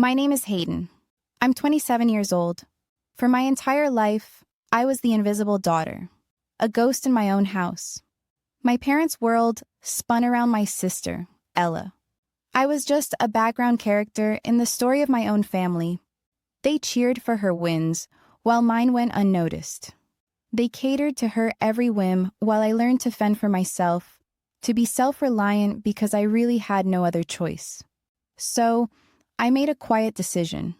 My name is Hayden. I'm 27 years old. For my entire life, I was the invisible daughter, a ghost in my own house. My parents' world spun around my sister, Ella. I was just a background character in the story of my own family. They cheered for her wins, while mine went unnoticed. They catered to her every whim while I learned to fend for myself, to be self-reliant because I really had no other choice. So, I made a quiet decision.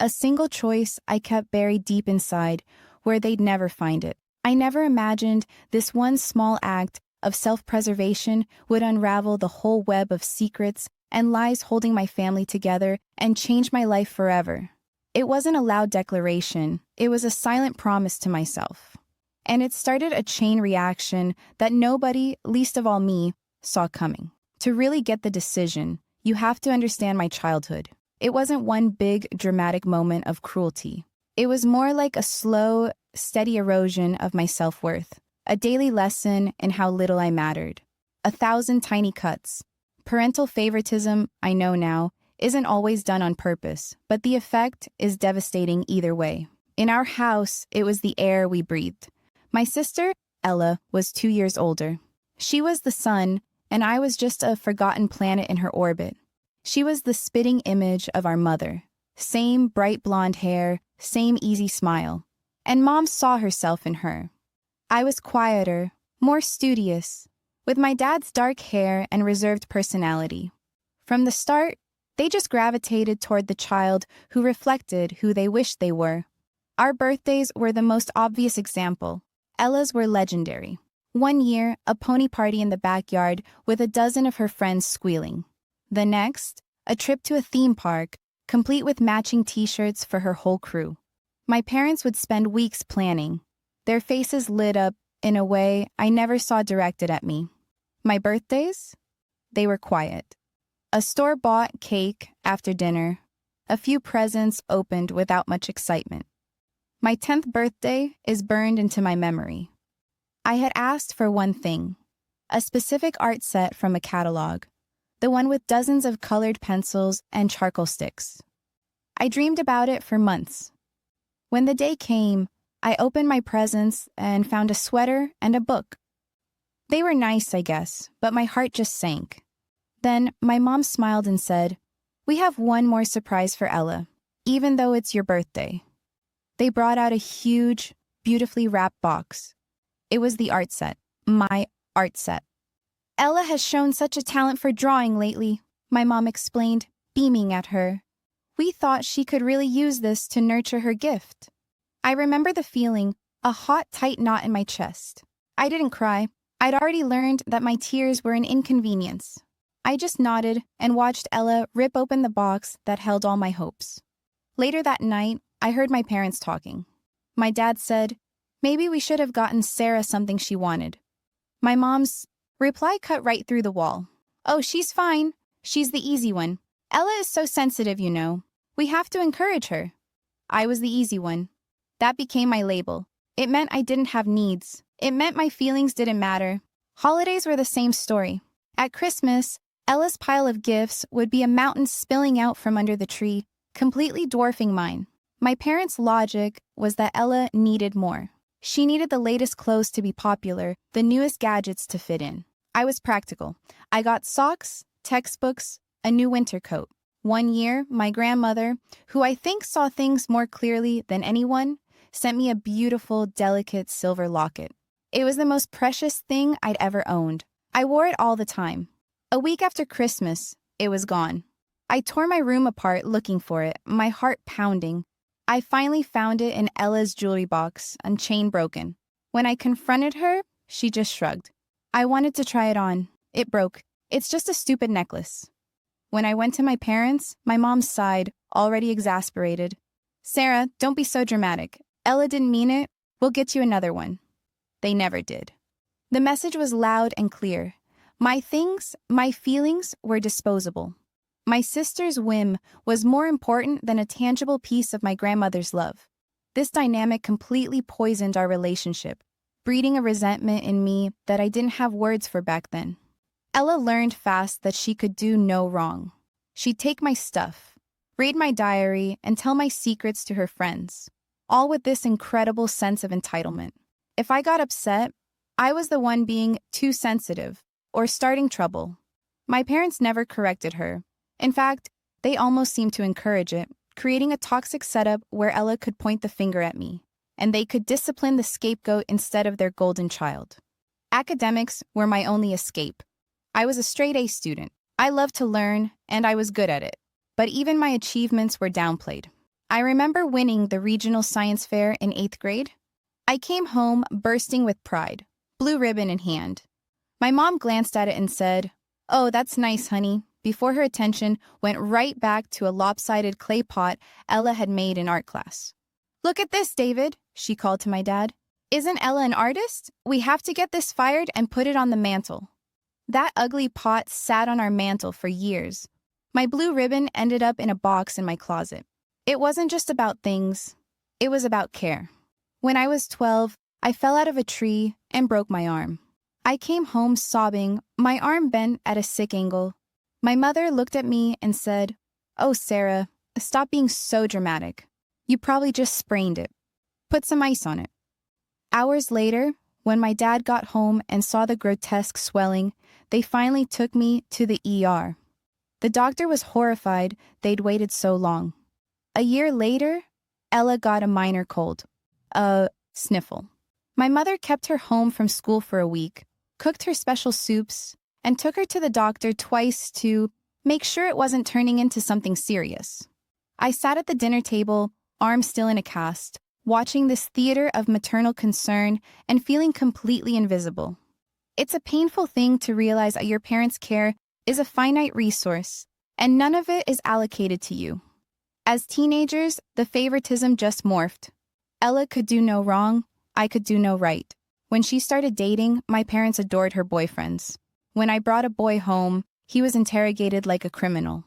A single choice I kept buried deep inside, where they'd never find it. I never imagined this one small act of self-preservation would unravel the whole web of secrets and lies holding my family together and change my life forever. It wasn't a loud declaration, it was a silent promise to myself. And it started a chain reaction that nobody, least of all me, saw coming. To really get the decision, you have to understand my childhood. It wasn't one big, dramatic moment of cruelty. It was more like a slow, steady erosion of my self-worth, a daily lesson in how little I mattered. 1,000 tiny cuts. Parental favoritism, I know now, isn't always done on purpose, but the effect is devastating either way. In our house, it was the air we breathed. My sister, Ella, was 2 years older. She was the sun, and I was just a forgotten planet in her orbit. She was the spitting image of our mother. Same bright blonde hair, same easy smile. And Mom saw herself in her. I was quieter, more studious, with my dad's dark hair and reserved personality. From the start, they just gravitated toward the child who reflected who they wished they were. Our birthdays were the most obvious example. Ella's were legendary. One year, a pony party in the backyard with a dozen of her friends squealing. The next, a trip to a theme park, complete with matching t-shirts for her whole crew. My parents would spend weeks planning. Their faces lit up in a way I never saw directed at me. My birthdays? They were quiet. A store-bought cake after dinner, a few presents opened without much excitement. My 10th birthday is burned into my memory. I had asked for one thing, a specific art set from a catalog, the one with dozens of colored pencils and charcoal sticks. I dreamed about it for months. When the day came, I opened my presents and found a sweater and a book. They were nice, I guess, but my heart just sank. Then my mom smiled and said, "We have one more surprise for Ella, even though it's your birthday." They brought out a huge, beautifully wrapped box. It was the art set, my art set. "Ella has shown such a talent for drawing lately," my mom explained, beaming at her. "We thought she could really use this to nurture her gift." I remember the feeling, a hot, tight knot in my chest. I didn't cry. I'd already learned that my tears were an inconvenience. I just nodded and watched Ella rip open the box that held all my hopes. Later that night, I heard my parents talking. My dad said, "Maybe we should have gotten Sarah something she wanted." My mom's reply cut right through the wall. "Oh, she's fine. She's the easy one. Ella is so sensitive, you know. We have to encourage her." I was the easy one. That became my label. It meant I didn't have needs. It meant my feelings didn't matter. Holidays were the same story. At Christmas, Ella's pile of gifts would be a mountain spilling out from under the tree, completely dwarfing mine. My parents' logic was that Ella needed more. She needed the latest clothes to be popular, the newest gadgets to fit in. I was practical. I got socks, textbooks, a new winter coat. One year, my grandmother, who I think saw things more clearly than anyone, sent me a beautiful, delicate silver locket. It was the most precious thing I'd ever owned. I wore it all the time. A week after Christmas, it was gone. I tore my room apart looking for it, my heart pounding. I finally found it in Ella's jewelry box, and chain broken. When I confronted her, she just shrugged. I wanted to try it on. It broke. It's just a stupid necklace. When I went to my parents, my mom sighed, already exasperated. "Sarah, don't be so dramatic. Ella didn't mean it. We'll get you another one." They never did. The message was loud and clear. My things, my feelings were disposable. My sister's whim was more important than a tangible piece of my grandmother's love. This dynamic completely poisoned our relationship, breeding a resentment in me that I didn't have words for back then. Ella learned fast that she could do no wrong. She'd take my stuff, read my diary, and tell my secrets to her friends, all with this incredible sense of entitlement. If I got upset, I was the one being too sensitive or starting trouble. My parents never corrected her. In fact, they almost seemed to encourage it, creating a toxic setup where Ella could point the finger at me, and they could discipline the scapegoat instead of their golden child. Academics were my only escape. I was a straight A student. I loved to learn, and I was good at it. But even my achievements were downplayed. I remember winning the regional science fair in 8th grade. I came home bursting with pride, blue ribbon in hand. My mom glanced at it and said, "Oh, that's nice, honey," before her attention went right back to a lopsided clay pot Ella had made in art class. "Look at this, David," she called to my dad. "Isn't Ella an artist? We have to get this fired and put it on the mantle." That ugly pot sat on our mantle for years. My blue ribbon ended up in a box in my closet. It wasn't just about things. It was about care. When I was 12, I fell out of a tree and broke my arm. I came home sobbing, my arm bent at a sick angle. My mother looked at me and said, "Oh, Sarah, stop being so dramatic. You probably just sprained it. Put some ice on it." Hours later, when my dad got home and saw the grotesque swelling, they finally took me to the ER. The doctor was horrified they'd waited so long. A year later, Ella got a minor cold, a sniffle. My mother kept her home from school for a week, cooked her special soups, and took her to the doctor twice to make sure it wasn't turning into something serious. I sat at the dinner table, arm still in a cast, watching this theater of maternal concern and feeling completely invisible. It's a painful thing to realize that your parents' care is a finite resource, and none of it is allocated to you. As teenagers, the favoritism just morphed. Ella could do no wrong, I could do no right. When she started dating, my parents adored her boyfriends. When I brought a boy home, he was interrogated like a criminal.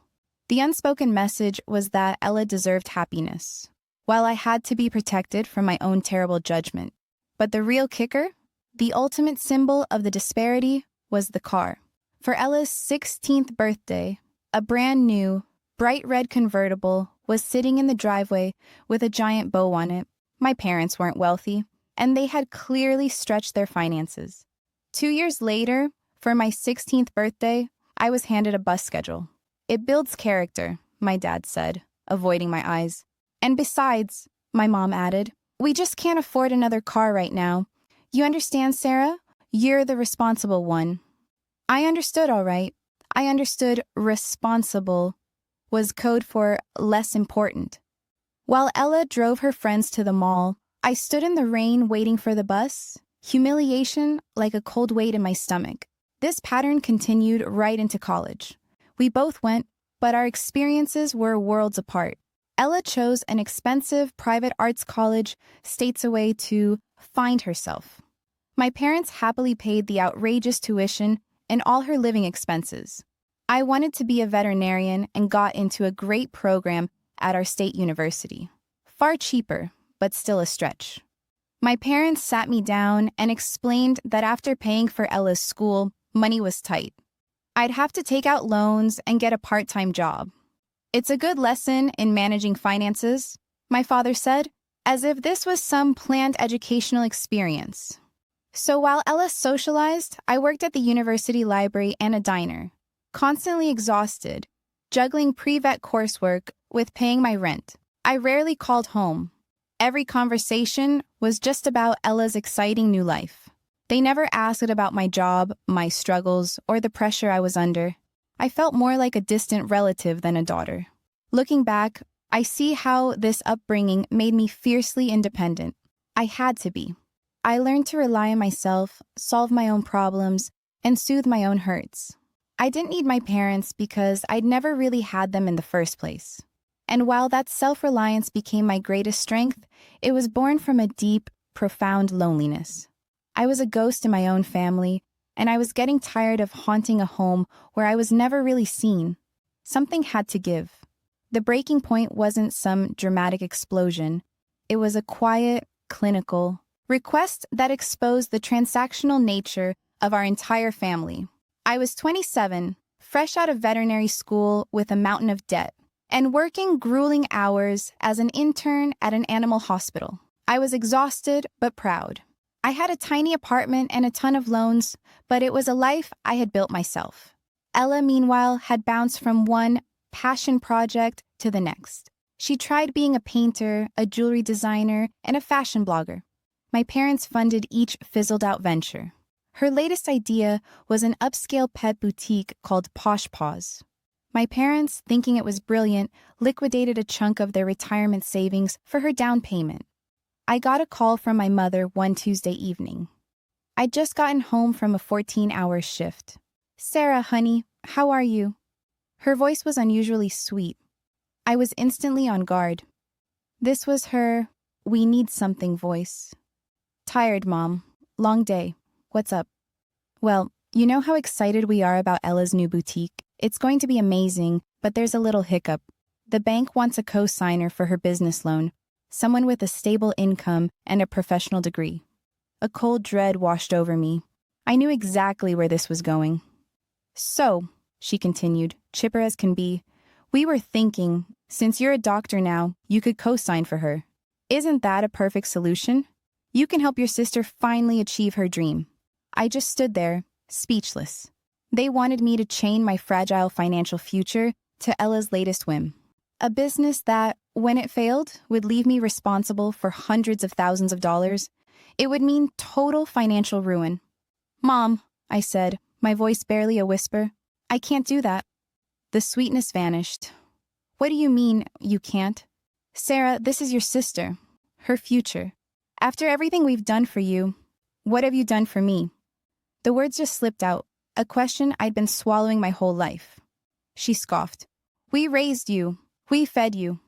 The unspoken message was that Ella deserved happiness, while I had to be protected from my own terrible judgment. But the real kicker, the ultimate symbol of the disparity, was the car. For Ella's 16th birthday, a brand new, bright red convertible was sitting in the driveway with a giant bow on it. My parents weren't wealthy, and they had clearly stretched their finances. 2 years later, for my 16th birthday, I was handed a bus schedule. "It builds character," my dad said, avoiding my eyes. "And besides," my mom added, "we just can't afford another car right now. You understand, Sarah? You're the responsible one." I understood all right. I understood responsible was code for less important. While Ella drove her friends to the mall, I stood in the rain waiting for the bus, humiliation like a cold weight in my stomach. This pattern continued right into college. We both went, but our experiences were worlds apart. Ella chose an expensive private arts college states away to find herself. My parents happily paid the outrageous tuition and all her living expenses. I wanted to be a veterinarian and got into a great program at our state university. Far cheaper, but still a stretch. My parents sat me down and explained that after paying for Ella's school, money was tight. I'd have to take out loans and get a part-time job. "It's a good lesson in managing finances," my father said, as if this was some planned educational experience. So while Ella socialized, I worked at the university library and a diner, constantly exhausted, juggling pre-vet coursework with paying my rent. I rarely called home. Every conversation was just about Ella's exciting new life. They never asked about my job, my struggles, or the pressure I was under. I felt more like a distant relative than a daughter. Looking back, I see how this upbringing made me fiercely independent. I had to be. I learned to rely on myself, solve my own problems, and soothe my own hurts. I didn't need my parents because I'd never really had them in the first place. And while that self-reliance became my greatest strength, it was born from a deep, profound loneliness. I was a ghost in my own family, and I was getting tired of haunting a home where I was never really seen. Something had to give. The breaking point wasn't some dramatic explosion. It was a quiet, clinical request that exposed the transactional nature of our entire family. I was 27, fresh out of veterinary school with a mountain of debt, and working grueling hours as an intern at an animal hospital. I was exhausted but proud. I had a tiny apartment and a ton of loans, but it was a life I had built myself. Ella, meanwhile, had bounced from one passion project to the next. She tried being a painter, a jewelry designer, and a fashion blogger. My parents funded each fizzled-out venture. Her latest idea was an upscale pet boutique called Posh Paws. My parents, thinking it was brilliant, liquidated a chunk of their retirement savings for her down payment. I got a call from my mother one Tuesday evening. I'd just gotten home from a 14-hour shift. "Sarah, honey, how are you?" Her voice was unusually sweet. I was instantly on guard. This was her "we need something" voice. "Tired, Mom. Long day. What's up?" "Well, you know how excited we are about Ella's new boutique? It's going to be amazing, but there's a little hiccup. The bank wants a co-signer for her business loan, someone with a stable income and a professional degree." A cold dread washed over me. I knew exactly where this was going. "So," she continued, chipper as can be, "we were thinking, since you're a doctor now, you could co-sign for her. Isn't that a perfect solution? You can help your sister finally achieve her dream." I just stood there, speechless. They wanted me to chain my fragile financial future to Ella's latest whim. A business that, when it failed, would leave me responsible for hundreds of thousands of dollars. It would mean total financial ruin. "Mom," I said, my voice barely a whisper, "I can't do that." The sweetness vanished. "What do you mean, you can't?" "Sarah, this is your sister, her future. After everything we've done for you, what have you done for me?" The words just slipped out, a question I'd been swallowing my whole life. She scoffed. "We raised you. We fed you.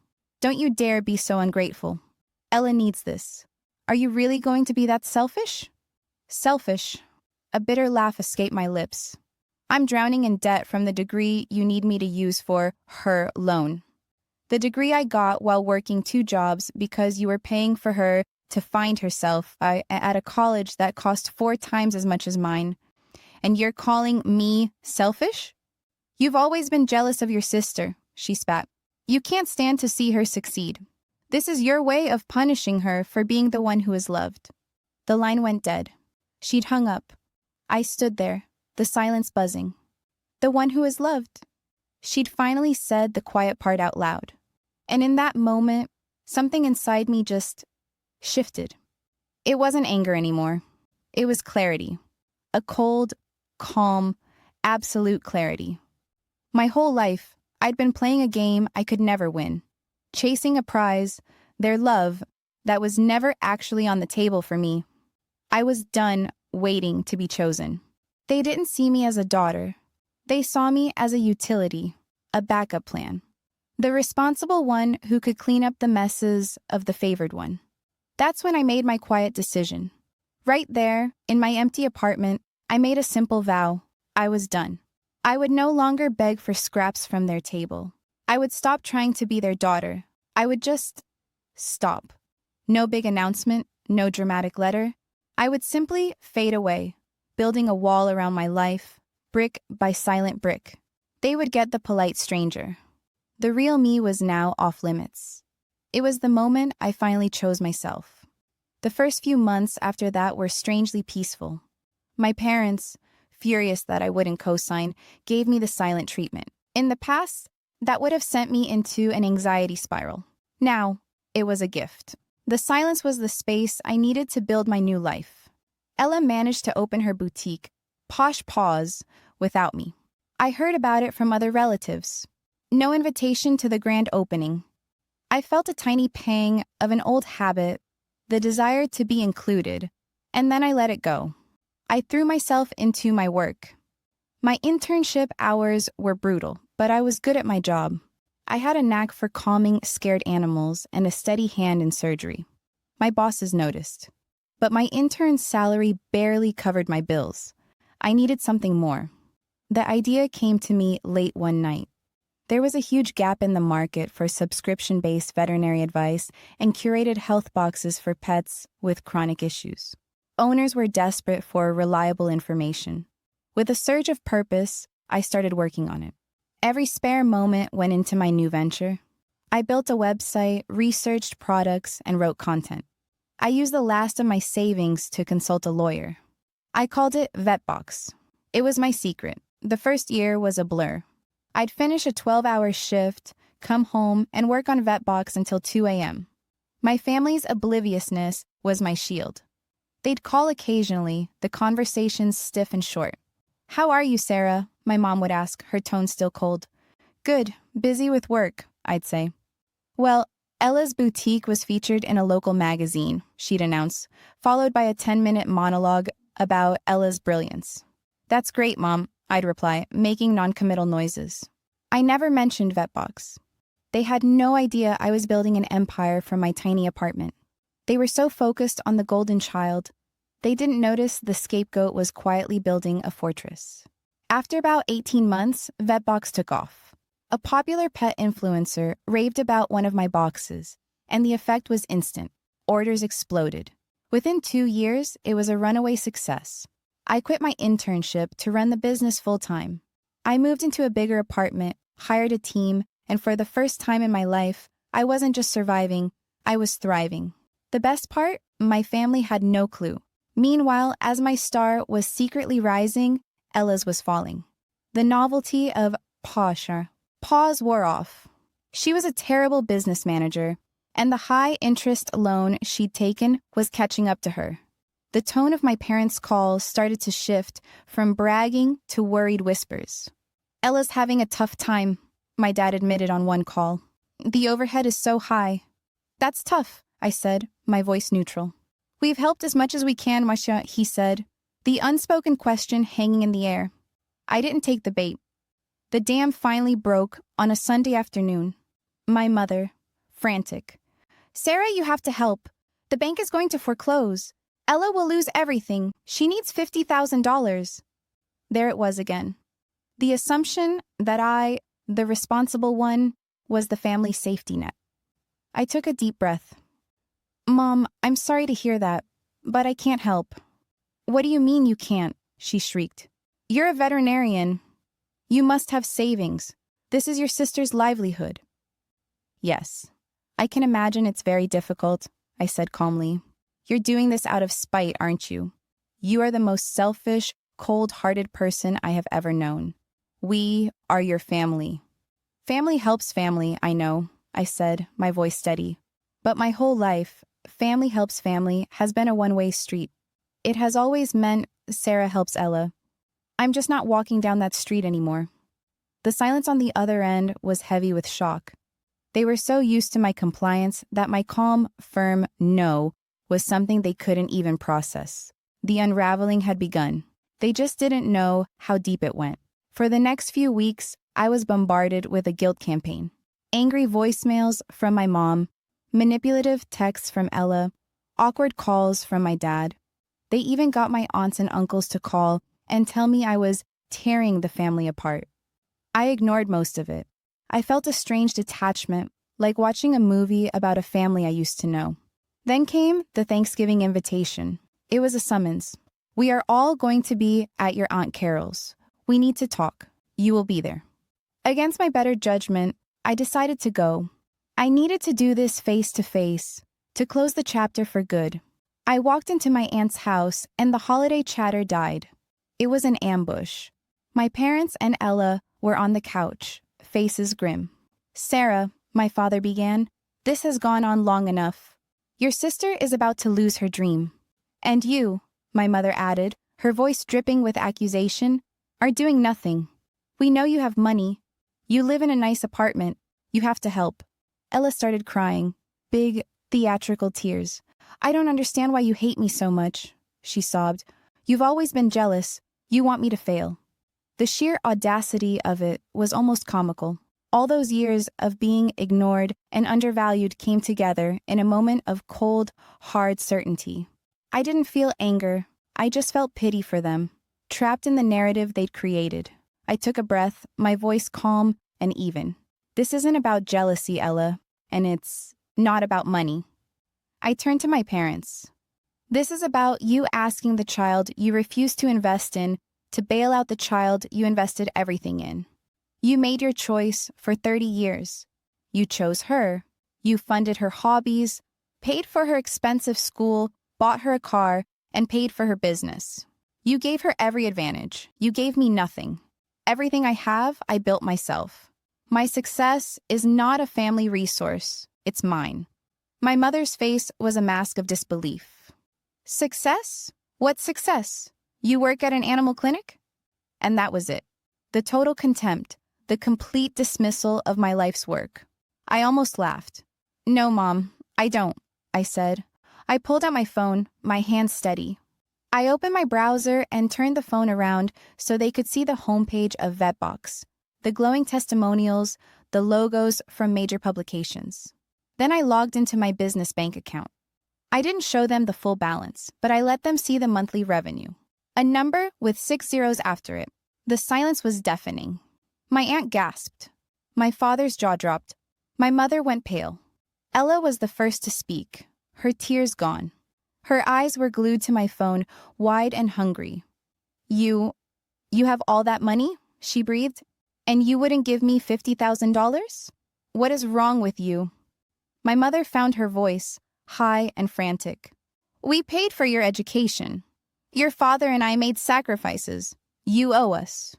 Don't you dare be so ungrateful. Ella needs this. Are you really going to be that selfish?" "Selfish?" A bitter laugh escaped my lips. "I'm drowning in debt from the degree you need me to use for her loan. The degree I got while working 2 jobs because you were paying for her to find herself at a college that cost 4 times as much as mine. And you're calling me selfish? You've always been jealous of your sister," she spat. "You can't stand to see her succeed. This is your way of punishing her for being the one who is loved." The line went dead. She'd hung up. I stood there, the silence buzzing. The one who is loved. She'd finally said the quiet part out loud. And in that moment, something inside me just shifted. It wasn't anger anymore. It was clarity. A cold, calm, absolute clarity. My whole life, I'd been playing a game I could never win. Chasing a prize, their love, that was never actually on the table for me. I was done waiting to be chosen. They didn't see me as a daughter. They saw me as a utility, a backup plan. The responsible one who could clean up the messes of the favored one. That's when I made my quiet decision. Right there, in my empty apartment, I made a simple vow. I was done. I would no longer beg for scraps from their table. I would stop trying to be their daughter. I would just stop. No big announcement, no dramatic letter. I would simply fade away, building a wall around my life, brick by silent brick. They would get the polite stranger. The real me was now off limits. It was the moment I finally chose myself. The first few months after that were strangely peaceful. My parents, furious that I wouldn't co-sign, gave me the silent treatment. In the past, that would have sent me into an anxiety spiral. Now, it was a gift. The silence was the space I needed to build my new life. Ella managed to open her boutique, Posh Paws, without me. I heard about it from other relatives. No invitation to the grand opening. I felt a tiny pang of an old habit, the desire to be included, and then I let it go. I threw myself into my work. My internship hours were brutal, but I was good at my job. I had a knack for calming scared animals and a steady hand in surgery. My bosses noticed. But my intern's salary barely covered my bills. I needed something more. The idea came to me late one night. There was a huge gap in the market for subscription-based veterinary advice and curated health boxes for pets with chronic issues. Owners were desperate for reliable information. With a surge of purpose, I started working on it. Every spare moment went into my new venture. I built a website, researched products, and wrote content. I used the last of my savings to consult a lawyer. I called it VetBox. It was my secret. The first year was a blur. I'd finish a 12-hour shift, come home, and work on VetBox until 2 a.m. My family's obliviousness was my shield. They'd call occasionally, the conversations stiff and short. "How are you, Sarah?" my mom would ask, her tone still cold. "Good, busy with work," I'd say. "Well, Ella's boutique was featured in a local magazine," she'd announce, followed by a 10-minute monologue about Ella's brilliance. "That's great, Mom," I'd reply, making noncommittal noises. I never mentioned VetBox. They had no idea I was building an empire from my tiny apartment. They were so focused on the golden child, they didn't notice the scapegoat was quietly building a fortress. After about 18 months, VetBox took off. A popular pet influencer raved about one of my boxes, and the effect was instant. Orders exploded. Within 2 years, it was a runaway success. I quit my internship to run the business full-time. I moved into a bigger apartment, hired a team, and for the first time in my life, I wasn't just surviving, I was thriving. The best part? My family had no clue. Meanwhile, as my star was secretly rising, Ella's was falling. The novelty of pause wore off. She was a terrible business manager, and the high-interest loan she'd taken was catching up to her. The tone of my parents' calls started to shift from bragging to worried whispers. "Ella's having a tough time," my dad admitted on one call. "The overhead is so high." "That's tough," I said, my voice neutral. "We've helped as much as we can, Masha," he said, the unspoken question hanging in the air. I didn't take the bait. The dam finally broke on a Sunday afternoon. My mother, frantic. "Sarah, you have to help. The bank is going to foreclose. Ella will lose everything. She needs $50,000. There it was again. The assumption that I, the responsible one, was the family safety net. I took a deep breath. "Mom, I'm sorry to hear that, but I can't help." "What do you mean you can't?" she shrieked. "You're a veterinarian. You must have savings. This is your sister's livelihood." "Yes, I can imagine it's very difficult," I said calmly. "You're doing this out of spite, aren't you? You are the most selfish, cold-hearted person I have ever known. We are your family." "Family helps family, I know," I said, my voice steady. "But my whole life, family helps family has been a one-way street. It has always meant Sarah helps Ella. I'm just not walking down that street anymore." The silence on the other end was heavy with shock. They were so used to my compliance that my calm, firm no was something they couldn't even process. The unraveling had begun. They just didn't know how deep it went. For the next few weeks, I was bombarded with a guilt campaign. Angry voicemails from my mom, manipulative texts from Ella, awkward calls from my dad. They even got my aunts and uncles to call and tell me I was tearing the family apart. I ignored most of it. I felt a strange detachment, like watching a movie about a family I used to know. Then came the Thanksgiving invitation. It was a summons. "We are all going to be at your Aunt Carol's. We need to talk. You will be there." Against my better judgment, I decided to go. I needed to do this face to face, to close the chapter for good. I walked into my aunt's house and the holiday chatter died. It was an ambush. My parents and Ella were on the couch, faces grim. "Sarah," my father began, "this has gone on long enough. Your sister is about to lose her dream. And you," my mother added, her voice dripping with accusation, "are doing nothing. We know you have money. You live in a nice apartment. You have to help." Ella started crying, big, theatrical tears. "I don't understand why you hate me so much," she sobbed. "You've always been jealous. You want me to fail." The sheer audacity of it was almost comical. All those years of being ignored and undervalued came together in a moment of cold, hard certainty. I didn't feel anger. I just felt pity for them, trapped in the narrative they'd created. I took a breath, my voice calm and even. "This isn't about jealousy, Ella, and it's not about money." I turned to my parents. "This is about you asking the child you refused to invest in to bail out the child you invested everything in. You made your choice for 30 years. You chose her. You funded her hobbies, paid for her expensive school, bought her a car, and paid for her business. You gave her every advantage. You gave me nothing. Everything I have, I built myself. My success is not a family resource. It's mine. My mother's face was a mask of disbelief. Success? What success? You work at an animal clinic? And that was it. The total contempt, the complete dismissal of my life's work. I almost laughed. No, Mom, I don't, I said. I pulled out my phone, my hand steady. I opened my browser and turned the phone around so they could see the homepage of VetBox, the glowing testimonials, the logos from major publications. Then I logged into my business bank account. I didn't show them the full balance, but I let them see the monthly revenue. A number with 6 zeros after it. The silence was deafening. My aunt gasped. My father's jaw dropped. My mother went pale. Ella was the first to speak, her tears gone. Her eyes were glued to my phone, wide and hungry. You have all that money? She breathed. And you wouldn't give me $50,000? What is wrong with you? My mother found her voice, high and frantic. We paid for your education. Your father and I made sacrifices. You owe us.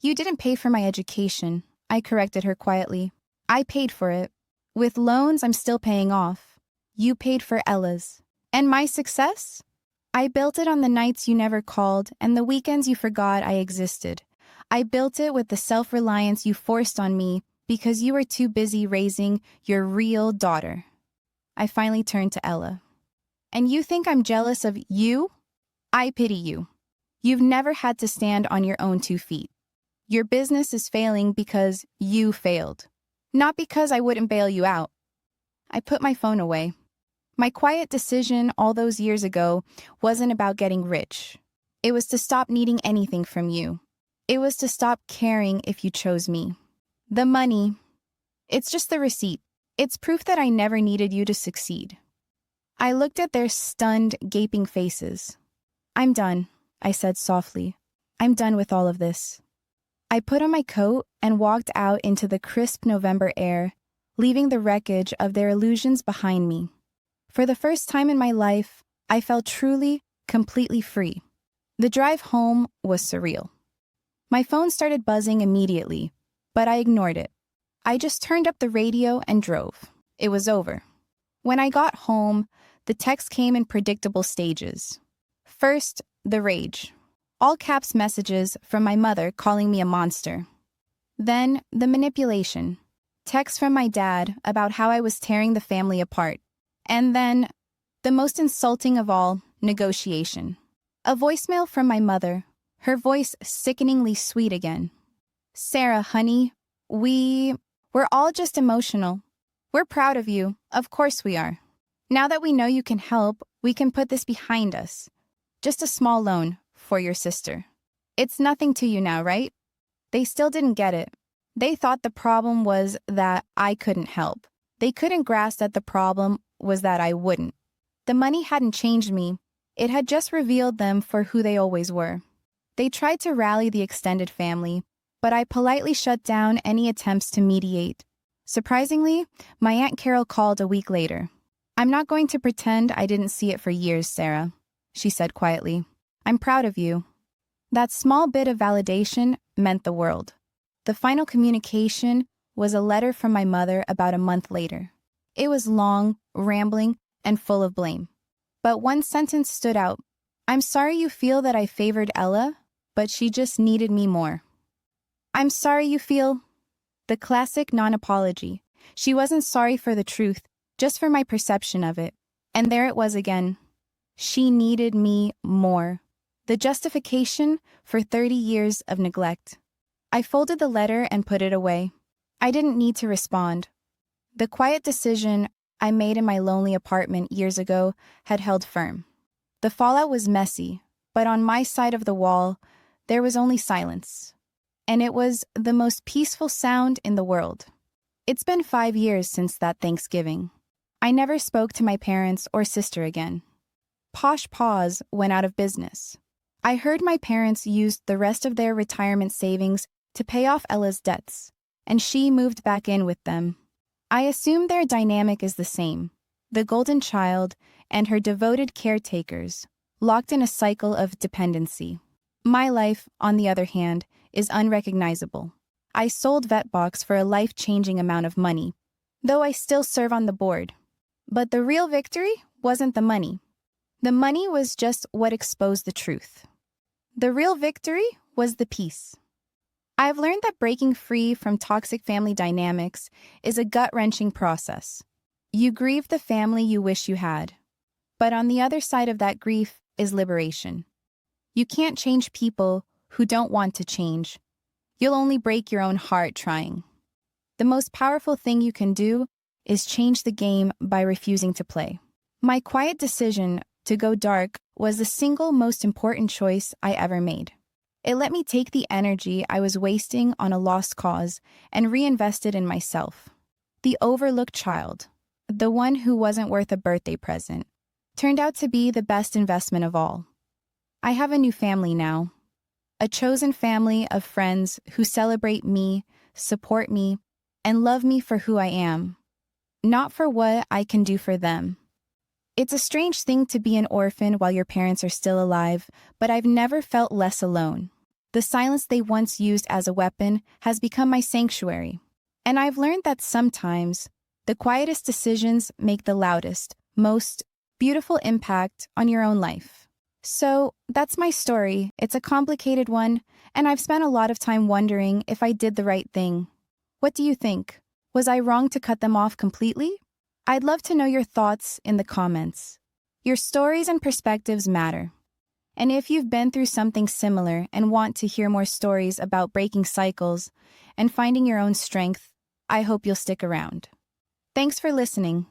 You didn't pay for my education, I corrected her quietly. I paid for it. With loans I'm still paying off. You paid for Ella's. And my success? I built it on the nights you never called and the weekends you forgot I existed. I built it with the self-reliance you forced on me because you were too busy raising your real daughter. I finally turned to Ella. And you think I'm jealous of you? I pity you. You've never had to stand on your own 2 feet. Your business is failing because you failed, not because I wouldn't bail you out. I put my phone away. My quiet decision all those years ago wasn't about getting rich. It was to stop needing anything from you. It was to stop caring if you chose me. The money, it's just the receipt. It's proof that I never needed you to succeed. I looked at their stunned, gaping faces. I'm done, I said softly. I'm done with all of this. I put on my coat and walked out into the crisp November air, leaving the wreckage of their illusions behind me. For the first time in my life, I felt truly, completely free. The drive home was surreal. My phone started buzzing immediately, but I ignored it. I just turned up the radio and drove. It was over. When I got home, the text came in predictable stages. First, the rage. All caps messages from my mother calling me a monster. Then, the manipulation. Texts from my dad about how I was tearing the family apart. And then, the most insulting of all, negotiation. A voicemail from my mother, her voice sickeningly sweet again. Sarah, honey, we're all just emotional. We're proud of you. Of course we are. Now that we know you can help, we can put this behind us. Just a small loan for your sister. It's nothing to you now, right? They still didn't get it. They thought the problem was that I couldn't help. They couldn't grasp that the problem was that I wouldn't. The money hadn't changed me. It had just revealed them for who they always were. They tried to rally the extended family, but I politely shut down any attempts to mediate. Surprisingly, my Aunt Carol called a week later. I'm not going to pretend I didn't see it for years, Sarah, she said quietly. I'm proud of you. That small bit of validation meant the world. The final communication was a letter from my mother about a month later. It was long, rambling, and full of blame. But one sentence stood out. I'm sorry you feel that I favored Ella, but she just needed me more. I'm sorry you feel... The classic non-apology. She wasn't sorry for the truth, just for my perception of it. And there it was again. She needed me more. The justification for 30 years of neglect. I folded the letter and put it away. I didn't need to respond. The quiet decision I made in my lonely apartment years ago had held firm. The fallout was messy, but on my side of the wall, there was only silence. And it was the most peaceful sound in the world. It's been 5 years since that Thanksgiving. I never spoke to my parents or sister again. Posh Paws went out of business. I heard my parents used the rest of their retirement savings to pay off Ella's debts, and she moved back in with them. I assume their dynamic is the same, the golden child and her devoted caretakers, locked in a cycle of dependency. My life, on the other hand, is unrecognizable. I sold VetBox for a life-changing amount of money, though I still serve on the board. But the real victory wasn't the money. The money was just what exposed the truth. The real victory was the peace. I've learned that breaking free from toxic family dynamics is a gut-wrenching process. You grieve the family you wish you had. But on the other side of that grief is liberation. You can't change people who don't want to change. You'll only break your own heart trying. The most powerful thing you can do is change the game by refusing to play. My quiet decision to go dark was the single most important choice I ever made. It let me take the energy I was wasting on a lost cause and reinvest it in myself. The overlooked child, the one who wasn't worth a birthday present, turned out to be the best investment of all. I have a new family now, a chosen family of friends who celebrate me, support me, and love me for who I am, not for what I can do for them. It's a strange thing to be an orphan while your parents are still alive, but I've never felt less alone. The silence they once used as a weapon has become my sanctuary. And I've learned that sometimes the quietest decisions make the loudest, most beautiful impact on your own life. So that's my story. It's a complicated one, and I've spent a lot of time wondering if I did the right thing. What do you think? Was I wrong to cut them off completely? I'd love to know your thoughts in the comments. Your stories and perspectives matter. And if you've been through something similar and want to hear more stories about breaking cycles and finding your own strength, I hope you'll stick around. Thanks for listening.